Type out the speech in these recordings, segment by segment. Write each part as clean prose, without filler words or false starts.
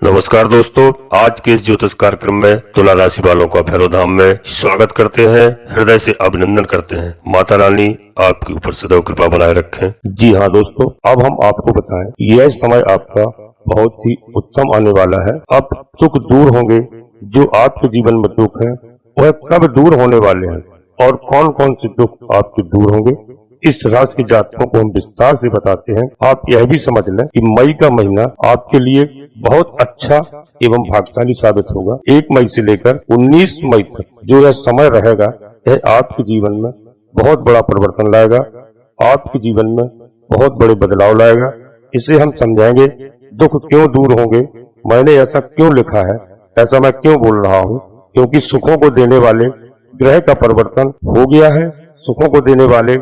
नमस्कार दोस्तों, आज के इस ज्योतिष कार्यक्रम में तुला राशि वालों का भैरवधाम में स्वागत करते हैं। हृदय से अभिनंदन करते हैं। माता रानी आपके ऊपर सदैव कृपा बनाए रखें। जी हाँ दोस्तों, अब हम आपको बताएं, यह समय आपका बहुत ही उत्तम आने वाला है। अब दुख दूर होंगे। जो आपके जीवन में दुख है वह कब दूर होने वाले हैं और कौन कौन से दुख आपके दूर होंगे, इस राशि के जातकों को हम विस्तार से बताते हैं। आप यह भी समझ लें कि मई का महीना आपके लिए बहुत अच्छा एवं भाग्यशाली साबित होगा। 1 मई से लेकर 19 मई तक जो यह समय रहेगा, यह आपके जीवन में बहुत बड़ा परिवर्तन लाएगा, आपके जीवन में बहुत बड़े बदलाव लाएगा। इसे हम समझाएंगे। दुख क्यों दूर होंगे, मैंने ऐसा क्यों लिखा है, ऐसा मैं क्यों बोल रहा हूँ, क्योंकि सुखों को देने वाले ग्रह का परिवर्तन हो गया है। सुखों को देने वाले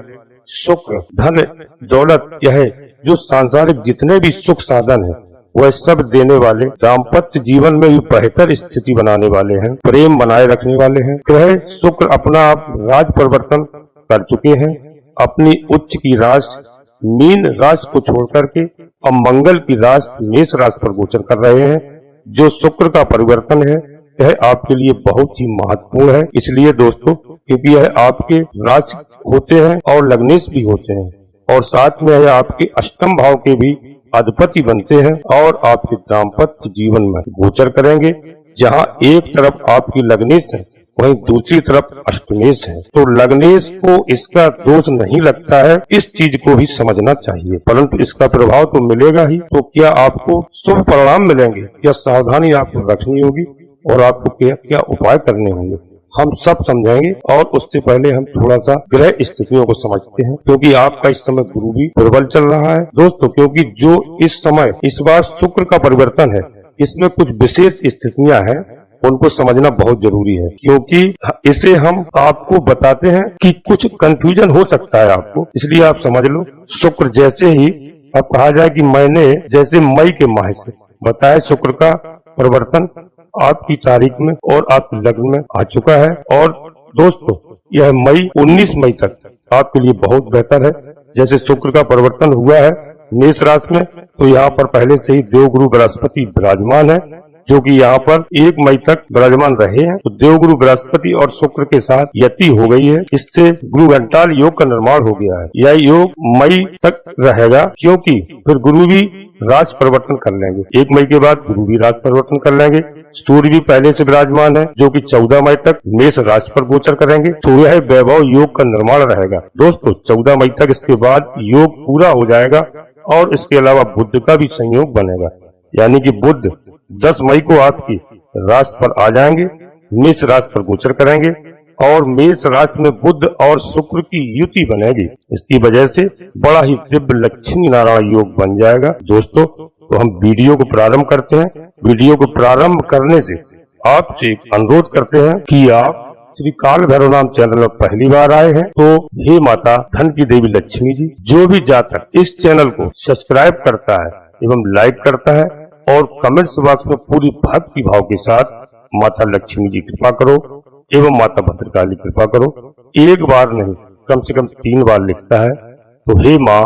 शुक्र, धन, दौलत, यह जो सांसारिक जितने भी सुख साधन है वह सब देने वाले, दाम्पत्य जीवन में भी बेहतर स्थिति बनाने वाले हैं, प्रेम बनाए रखने वाले हैं। ग्रह शुक्र अपना आप राज परिवर्तन कर चुके हैं। अपनी उच्च की राशि मीन राशि को छोड़ करके अब मंगल की राशि मेष राशि पर गोचर कर रहे हैं। जो शुक्र का परिवर्तन है यह आपके लिए बहुत ही महत्वपूर्ण है। इसलिए दोस्तों, क्योंकि यह आपके राशि होते हैं और लग्नेश भी होते हैं, और साथ में यह आपके अष्टम भाव के भी अधिपति बनते हैं और आपके दाम्पत्य जीवन में गोचर करेंगे। जहां एक तरफ आपकी लग्नेश है वहीं दूसरी तरफ अष्टमेश है, तो लग्नेश को इसका दोष नहीं लगता है। इस चीज को भी समझना चाहिए, परंतु इसका प्रभाव तो मिलेगा ही। तो क्या आपको शुभ परिणाम मिलेंगे, क्या सावधानी आपको रखनी होगी और आपको क्या क्या उपाय करने होंगे, हम सब समझाएंगे। और उससे पहले हम थोड़ा सा ग्रह स्थितियों को समझते हैं, क्योंकि आपका इस समय गुरु भी प्रबल चल रहा है दोस्तों। क्योंकि जो इस समय इस बार शुक्र का परिवर्तन है, इसमें कुछ विशेष स्थितियां हैं, उनको समझना बहुत जरूरी है। क्योंकि इसे हम आपको बताते हैं कि कुछ कंफ्यूजन हो सकता है आपको, इसलिए आप समझ लो। शुक्र जैसे ही अब कहा जाए कि मैंने जैसे मई के माह से बताया, शुक्र का परिवर्तन आपकी तारीख में और आपके लग्न में आ चुका है। और दोस्तों, यह मई 19 मई तक आपके लिए बहुत बेहतर है। जैसे शुक्र का परिवर्तन हुआ है मेष राशि में, तो यहाँ पर पहले से ही देवगुरु बृहस्पति विराजमान है, जो कि यहाँ पर 1 मई तक विराजमान रहे हैं। तो देवगुरु बृहस्पति और शुक्र के साथ यति हो गई है। इससे गुरु घंटाल योग का निर्माण हो गया है। यह योग मई तक रहेगा, क्योंकि फिर गुरु भी राशि परिवर्तन कर लेंगे। 1 मई के बाद गुरु भी राशि परिवर्तन कर लेंगे। सूर्य भी पहले से विराजमान है, जो कि 14 मई तक मेष राशि पर गोचर करेंगे। तो यह वैभव योग का निर्माण रहेगा दोस्तों। 14 मई तक इसके बाद योग पूरा हो जाएगा। और इसके अलावा बुध का भी संयोग बनेगा, यानी कि बुध 10 मई को आपकी राशि पर आ जाएंगे, मेष राशि पर गोचर करेंगे और मेष राशि में बुध और शुक्र की युति बनेगी। इसकी वजह से बड़ा ही दिव्य लक्ष्मी नारायण योग बन जाएगा दोस्तों। तो हम वीडियो को प्रारंभ करते हैं। वीडियो को प्रारंभ करने से आपसे एक अनुरोध करते हैं कि आप श्री काल भैरव नाम चैनल में पहली बार आए हैं तो हे माता धन की देवी लक्ष्मी जी, जो भी जातक इस चैनल को सब्सक्राइब करता है एवं लाइक करता है और कमेंट्स बॉक्स में पूरी भक्ति भाव के साथ माता लक्ष्मी जी कृपा करो एवं माता भद्रकाली कृपा करो, एक बार नहीं कम से कम 3 बार लिखता है, तो हे माँ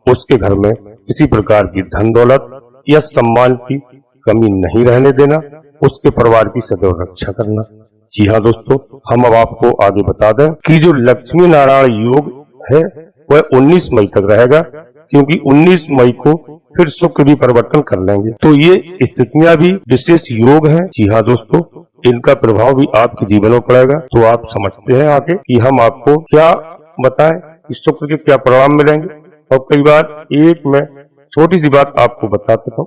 उसके घर में किसी प्रकार की धन दौलत या सम्मान की कमी नहीं रहने देना, उसके परिवार की सदैव रक्षा करना। जी हाँ दोस्तों, हम अब आपको आगे बता दें कि जो लक्ष्मी नारायण योग है वह 19 मई तक रहेगा, क्योंकि 19 मई को फिर शुक्र भी परिवर्तन कर लेंगे। तो ये स्थितियां भी विशेष योग हैं। जी हाँ दोस्तों, इनका प्रभाव भी आपके जीवन में पड़ेगा। तो आप समझते हैं आगे कि हम आपको क्या बताएं कि शुक्र के क्या परिणाम मिलेंगे। और कई बार एक मैं छोटी सी बात आपको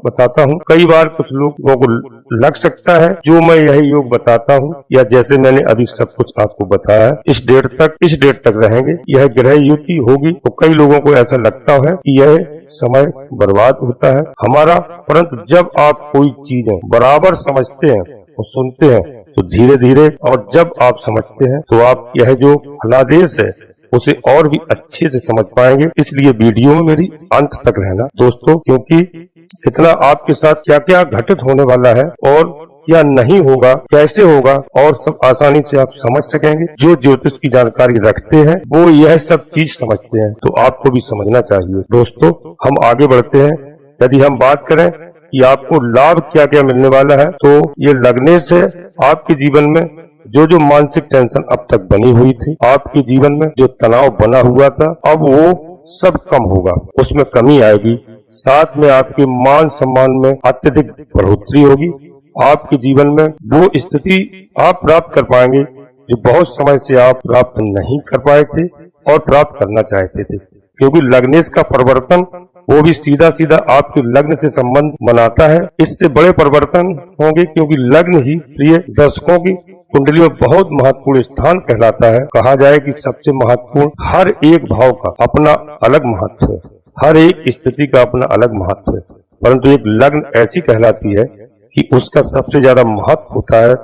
बताता हूँ। कई बार कुछ लोगों को लग सकता है जो मैं यही योग बताता हूँ या जैसे मैंने अभी सब कुछ आपको बताया है, इस डेट तक रहेंगे, यह ग्रह युति होगी। तो कई लोगों को ऐसा लगता है कि यह समय बर्बाद होता है हमारा, परंतु जब आप कोई चीजें बराबर समझते हैं और सुनते हैं तो धीरे धीरे, और जब आप समझते हैं तो आप यह जो फलादेश है उसे और भी अच्छे से समझ पाएंगे। इसलिए वीडियो में मेरी अंत तक रहना दोस्तों, क्योंकि इतना आपके साथ क्या क्या घटित होने वाला है और क्या नहीं होगा, कैसे होगा, और सब आसानी से आप समझ सकेंगे। जो ज्योतिष की जानकारी रखते हैं वो यह सब चीज समझते हैं, तो आपको भी समझना चाहिए दोस्तों। हम आगे बढ़ते हैं। यदि हम बात करें कि आपको लाभ क्या क्या मिलने वाला है। तो ये लगने से आपके जीवन में जो जो मानसिक टेंशन अब तक बनी हुई थी, आपके जीवन में जो तनाव बना हुआ था, अब वो सब कम होगा, उसमें कमी आएगी। साथ में आपके मान सम्मान में अत्यधिक बढ़ोतरी होगी। आपके जीवन में वो स्थिति आप प्राप्त कर पाएंगे जो बहुत समय से आप प्राप्त नहीं कर पाए थे और प्राप्त करना चाहते थे, क्योंकि लग्नेश का परिवर्तन वो भी सीधा सीधा आपके लग्न से संबंध बनाता है। इससे बड़े परिवर्तन होंगे, क्योंकि लग्न ही प्रिय दर्शकों की कुंडली में बहुत महत्वपूर्ण स्थान कहलाता है। कहा जाए कि सबसे महत्वपूर्ण, हर एक भाव का अपना अलग महत्व है, हर एक स्थिति का अपना अलग महत्व है, परंतु एक लग्न ऐसी कहलाती है कि उसका सबसे ज्यादा महत्व होता है।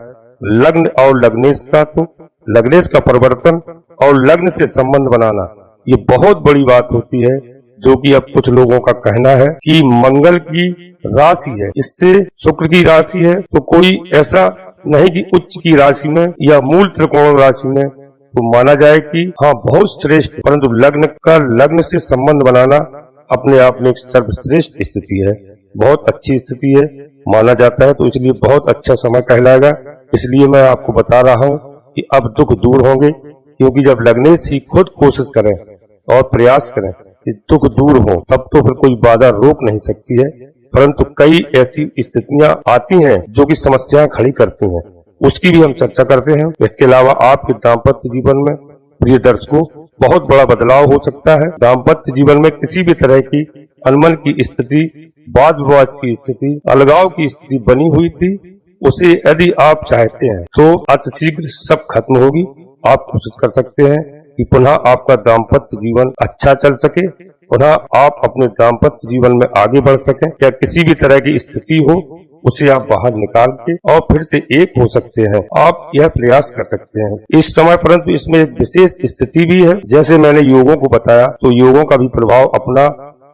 लग्न और लग्नेश का, तो लग्नेश का परिवर्तन और लग्न से संबंध बनाना ये बहुत बड़ी बात होती है, जो कि अब कुछ लोगों का कहना है कि मंगल की राशि है, इससे शुक्र की राशि है, तो कोई ऐसा नहीं कि उच्च की राशि में या मूल त्रिकोण राशि में तो माना जाए कि हाँ बहुत श्रेष्ठ, परंतु लग्न का लग्न से संबंध बनाना अपने आप में एक सर्वश्रेष्ठ स्थिति है, बहुत अच्छी स्थिति है माना जाता है। तो इसलिए बहुत अच्छा समय कहलाएगा। इसलिए मैं आपको बता रहा हूँ कि अब दुख दूर होंगे, क्योंकि जब लग्नेश ही खुद कोशिश करें और प्रयास करें कि दुख दूर हो, तब तो फिर कोई बाधा रोक नहीं सकती है। परंतु कई ऐसी स्थितियां आती हैं जो कि समस्याएं खड़ी करती हैं, उसकी भी हम चर्चा करते हैं। इसके अलावा आपके दाम्पत्य जीवन में प्रिय दर्शकों बहुत बड़ा बदलाव हो सकता है। दाम्पत्य जीवन में किसी भी तरह की अनमन की स्थिति, वाद विवाद की स्थिति, अलगाव की स्थिति बनी हुई थी, उसे यदि आप चाहते हैं तो अतिशीघ्र सब खत्म होगी। आप कोशिश कर सकते हैं कि पुनः आपका दाम्पत्य जीवन अच्छा चल सके, पुनः आप अपने दाम्पत्य जीवन में आगे बढ़ सकें, या किसी भी तरह की स्थिति हो उसे आप बाहर निकाल के और फिर से एक हो सकते हैं। आप यह प्रयास कर सकते हैं इस समय, परंतु इसमें एक विशेष स्थिति भी है। जैसे मैंने योगों को बताया, तो योगों का भी प्रभाव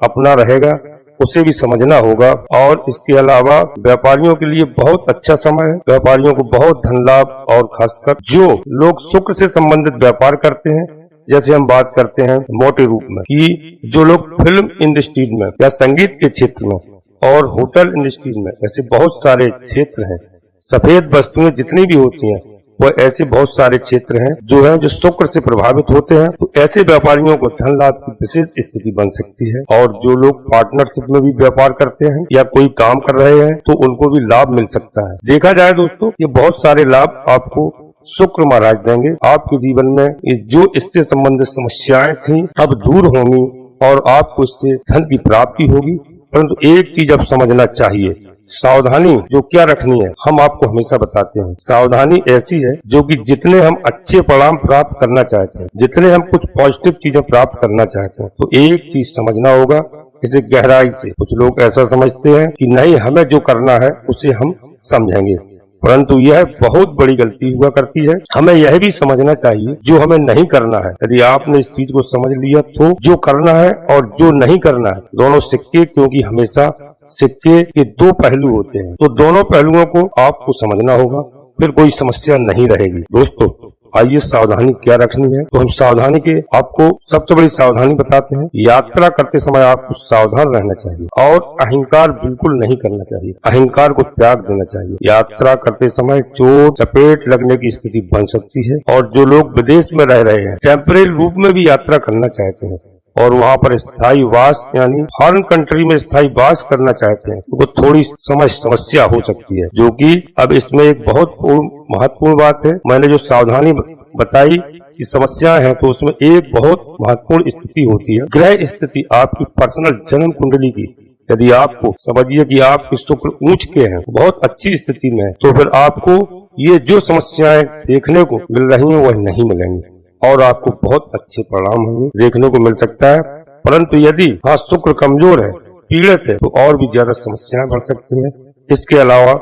अपना रहेगा, उसे भी समझना होगा। और इसके अलावा व्यापारियों के लिए बहुत अच्छा समय है। व्यापारियों को बहुत धन लाभ, और खासकर जो लोग शुक्र से संबंधित व्यापार करते हैं, जैसे हम बात करते हैं मोटे रूप में कि जो लोग फिल्म इंडस्ट्री में या संगीत के क्षेत्र में और होटल इंडस्ट्री में, ऐसे बहुत सारे क्षेत्र हैं। सफेद वस्तुएं जितनी भी होती हैं वो ऐसे बहुत सारे क्षेत्र हैं जो शुक्र से प्रभावित होते हैं। तो ऐसे व्यापारियों को धन लाभ की विशेष स्थिति बन सकती है। और जो लोग पार्टनरशिप में भी व्यापार करते हैं या कोई काम कर रहे हैं, तो उनको भी लाभ मिल सकता है। देखा जाए दोस्तों, ये बहुत सारे लाभ आपको शुक्र महाराज देंगे। आपके जीवन में जो इससे संबंधित समस्याएं थी अब दूर होंगी और आपको इससे धन की प्राप्ति होगी। परंतु एक चीज अब समझना चाहिए, सावधानी जो क्या रखनी है हम आपको हमेशा बताते हैं। सावधानी ऐसी है जो कि जितने हम अच्छे परिणाम प्राप्त करना चाहते हैं, जितने हम कुछ पॉजिटिव चीजें प्राप्त करना चाहते हैं, तो एक चीज समझना होगा, इसे गहराई से। कुछ लोग ऐसा समझते हैं कि नहीं, हमें जो करना है उसे हम समझेंगे, परंतु यह बहुत बड़ी गलती हुआ करती है। हमें यह भी समझना चाहिए जो हमें नहीं करना है। यदि आपने इस चीज को समझ लिया तो जो करना है और जो नहीं करना है दोनों सिक्के, क्योंकि हमेशा सिक्के के दो पहलू होते हैं, तो दोनों पहलुओं को आपको समझना होगा, फिर कोई समस्या नहीं रहेगी। दोस्तों आइए सावधानी क्या रखनी है, तो हम सावधानी के आपको सबसे बड़ी सावधानी बताते हैं। यात्रा करते समय आपको सावधान रहना चाहिए और अहंकार बिल्कुल नहीं करना चाहिए, अहंकार को त्याग देना चाहिए। यात्रा करते समय चोट चपेट लगने की स्थिति बन सकती है। और जो लोग विदेश में रह रहे हैं, टेम्परेरी रूप में भी यात्रा करना चाहते हैं और वहाँ पर स्थायी वास यानी फॉरेन कंट्री में स्थायी वास करना चाहते हैं, तो थोड़ी समस्या हो सकती है, जो कि अब इसमें एक बहुत महत्वपूर्ण बात है। मैंने जो सावधानी बताई कि समस्याएं हैं, तो उसमें एक बहुत महत्वपूर्ण स्थिति होती है, ग्रह स्थिति आपकी पर्सनल जन्म कुंडली की। यदि आपको समझिए कि आपके शुक्र ऊंच के हैं, बहुत अच्छी स्थिति में है, तो फिर आपको ये जो समस्याएं देखने को मिल रही हैं वह नहीं मिलेंगी और आपको बहुत अच्छे परिणाम होंगे देखने को मिल सकता है। परंतु यदि शुक्र कमजोर है, पीड़ित है, तो और भी ज्यादा समस्याएं बढ़ सकती हैं। इसके अलावा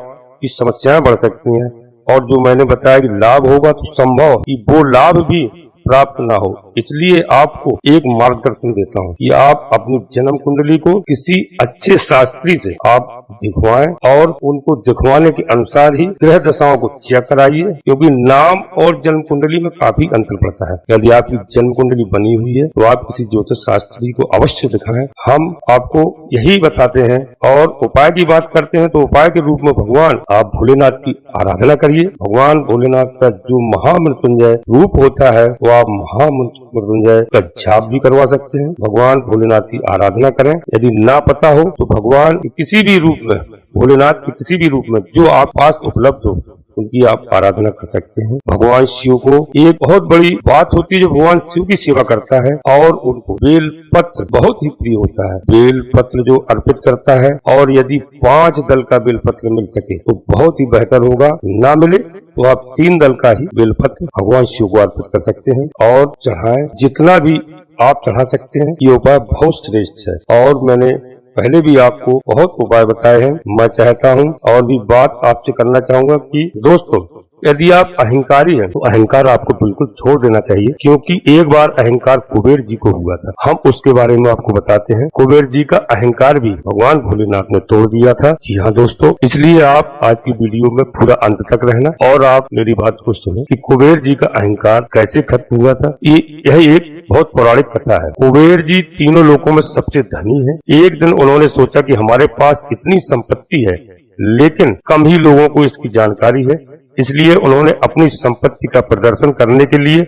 ये समस्याएं बढ़ सकती हैं, और जो मैंने बताया कि लाभ होगा, तो संभव कि वो लाभ भी प्राप्त ना हो। इसलिए आपको एक मार्गदर्शन देता हूँ कि आप अपनी जन्म कुंडली को किसी अच्छे शास्त्री से आप दिखवाएं और उनको दिखवाने के अनुसार ही ग्रह दशाओं को चेक कराइए, क्योंकि नाम और जन्म कुंडली में काफी अंतर पड़ता है। यदि आपकी जन्म कुंडली बनी हुई है तो आप किसी ज्योतिष शास्त्री को अवश्य दिखाएं। हम आपको यही बताते हैं। और उपाय की बात करते हैं तो उपाय के रूप में भगवान आप भोलेनाथ की आराधना करिए। भगवान भोलेनाथ का जो महामृत्युंजय रूप होता है वो आप महामृत्युंजय का जाप भी करवा सकते हैं। भगवान भोलेनाथ की आराधना करें। यदि ना पता हो तो भगवान किसी भी रूप में, भोलेनाथ के किसी भी रूप में जो आप पास उपलब्ध हो उनकी आप आराधना कर सकते हैं। भगवान शिव को एक बहुत बड़ी बात होती है जो भगवान शिव की सेवा करता है और उनको बेल पत्र बहुत ही प्रिय होता है। बेल पत्र जो अर्पित करता है, और यदि 5 दल का बेल पत्र मिल सके तो बहुत ही बेहतर होगा। ना मिले तो आप 3 दल का ही बेल पत्र भगवान शिव को अर्पित कर सकते हैं और चढ़ाएं। जितना भी आप चढ़ा सकते हैं, ये उपाय बहुत श्रेष्ठ है। और मैंने पहले भी आपको बहुत उपाय बताए हैं। मैं चाहता हूं और भी बात आपसे करना चाहूंगा कि दोस्तों, यदि आप अहंकारी हैं तो अहंकार आपको बिल्कुल छोड़ देना चाहिए, क्योंकि एक बार अहंकार कुबेर जी को हुआ था। हम उसके बारे में आपको बताते हैं। कुबेर जी का अहंकार भी भगवान भोलेनाथ ने तोड़ दिया था। जी हाँ दोस्तों, इसलिए आप आज की वीडियो में पूरा अंत तक रहना और आप मेरी बात को सुनो कि कुबेर जी का अहंकार कैसे खत्म हुआ था। यह एक बहुत पौराणिक कथा है। कुबेर जी तीनों लोकों में सबसे धनी है। एक दिन उन्होंने सोचा कि हमारे पास इतनी संपत्ति है लेकिन कम ही लोगों को इसकी जानकारी है, इसलिए उन्होंने अपनी संपत्ति का प्रदर्शन करने के लिए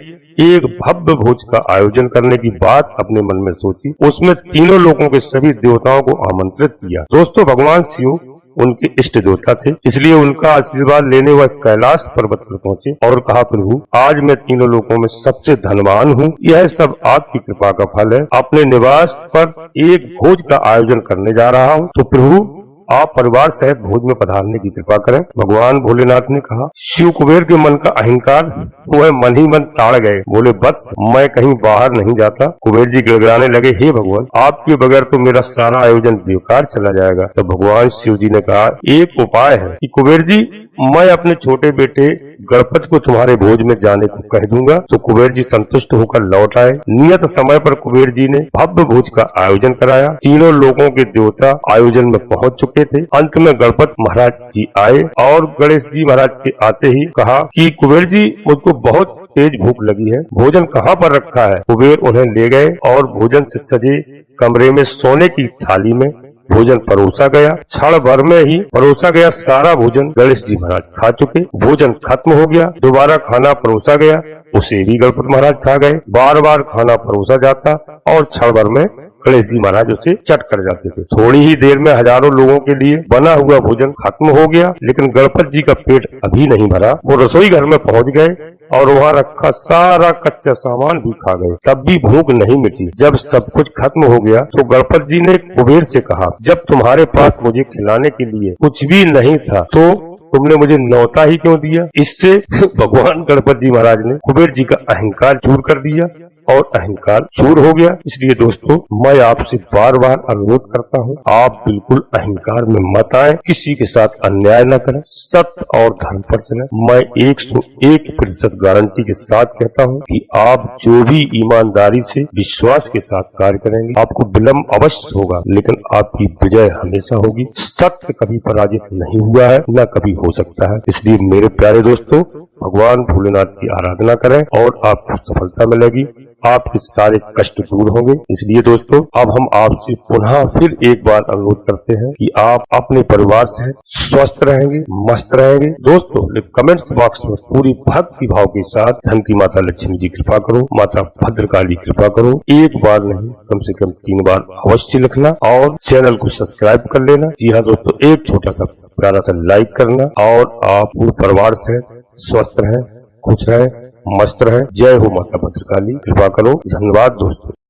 एक भव्य भोज का आयोजन करने की बात अपने मन में सोची। उसमें तीनों लोगों के सभी देवताओं को आमंत्रित किया। दोस्तों, भगवान शिव उनके इष्ट देवता थे, इसलिए उनका आशीर्वाद लेने वह कैलाश पर्वत पर पहुंचे और कहा, प्रभु आज मैं तीनों लोगों में सबसे धनवान हूँ। यह सब आपकी कृपा का फल है। अपने निवास पर एक भोज का आयोजन करने जा रहा हूँ, तो प्रभु आप परिवार सहित भोज में पधारने की कृपा करें। भगवान भोलेनाथ ने कहा। शिव कुबेर के मन का अहंकार वह मन ही मन ताड़ गए। बोले, बस मैं कहीं बाहर नहीं जाता। कुबेर जी गिड़गिड़ाने लगे, हे भगवान, आपके बगैर तो मेरा सारा आयोजन बेकार चला जाएगा। तो भगवान शिव जी ने कहा, एक उपाय है कि कुबेर जी, मैं अपने छोटे बेटे गणपति को तुम्हारे भोज में जाने को कह दूंगा। तो कुबेर जी संतुष्ट होकर लौट आए। नियत समय पर कुबेर जी ने भव्य भोज का आयोजन कराया। तीनों लोगों के देवता आयोजन में पहुंच चुके थे। अंत में गणपति महाराज जी आए और गणेश जी महाराज के आते ही कहा कि कुबेर जी, मुझको बहुत तेज भूख लगी है, भोजन कहाँ पर रखा है। कुबेर उन्हें ले गए और भोजन से सजे कमरे में सोने की थाली में भोजन परोसा गया। क्षण भर में ही परोसा गया सारा भोजन गणेश जी महाराज खा चुके। भोजन खत्म हो गया। दोबारा खाना परोसा गया, उसे भी गणपति महाराज खा गए। बार बार खाना परोसा जाता और क्षण भर में गणेश जी महाराज उसे चट कर जाते थे। थोड़ी ही देर में हजारों लोगों के लिए बना हुआ भोजन खत्म हो गया, लेकिन गणपति जी का पेट अभी नहीं भरा। वो रसोई घर में पहुंच गए और वहाँ रखा सारा कच्चा सामान भी खा गए, तब भी भूख नहीं मिटी। जब सब कुछ खत्म हो गया तो गणपति जी ने कुबेर से कहा, जब तुम्हारे पास मुझे खिलाने के लिए कुछ भी नहीं था तो तुमने मुझे न्योता ही क्यों दिया। इससे भगवान गणपति जी महाराज ने कुबेर जी का अहंकार चूर कर दिया और अहंकार चूर हो गया। इसलिए दोस्तों, मैं आपसे बार बार अनुरोध करता हूँ, आप बिल्कुल अहंकार में मत आए, किसी के साथ अन्याय न करें, सत्य और धर्म पर चलें। मैं 101% गारंटी के साथ कहता हूँ कि आप जो भी ईमानदारी से विश्वास के साथ कार्य करेंगे, आपको विलम्ब अवश्य होगा लेकिन आपकी विजय हमेशा होगी। सत्य कभी पराजित नहीं हुआ है, न कभी हो सकता है। इसलिए मेरे प्यारे दोस्तों, भगवान भोलेनाथ की आराधना करें और आपको सफलता मिलेगी, आपके सारे कष्ट दूर होंगे। इसलिए दोस्तों, अब हम आपसे पुनः फिर एक बार अनुरोध करते हैं कि आप अपने परिवार से स्वस्थ रहेंगे, मस्त रहेंगे। दोस्तों, कमेंट्स बॉक्स में पूरी भक्ति भाव के साथ धन की माता लक्ष्मी जी कृपा करो, माता भद्रकाली कृपा करो, एक बार नहीं कम से कम 3 बार अवश्य लिखना और चैनल को सब्सक्राइब कर लेना। जी हाँ दोस्तों, एक छोटा सा प्यारा सा लाइक करना और आप पूरे परिवार से स्वस्थ रहें, खुश रहें, मस्त रहे। जय हो माता भद्रकाली, कृपा करो। धन्यवाद दोस्तों।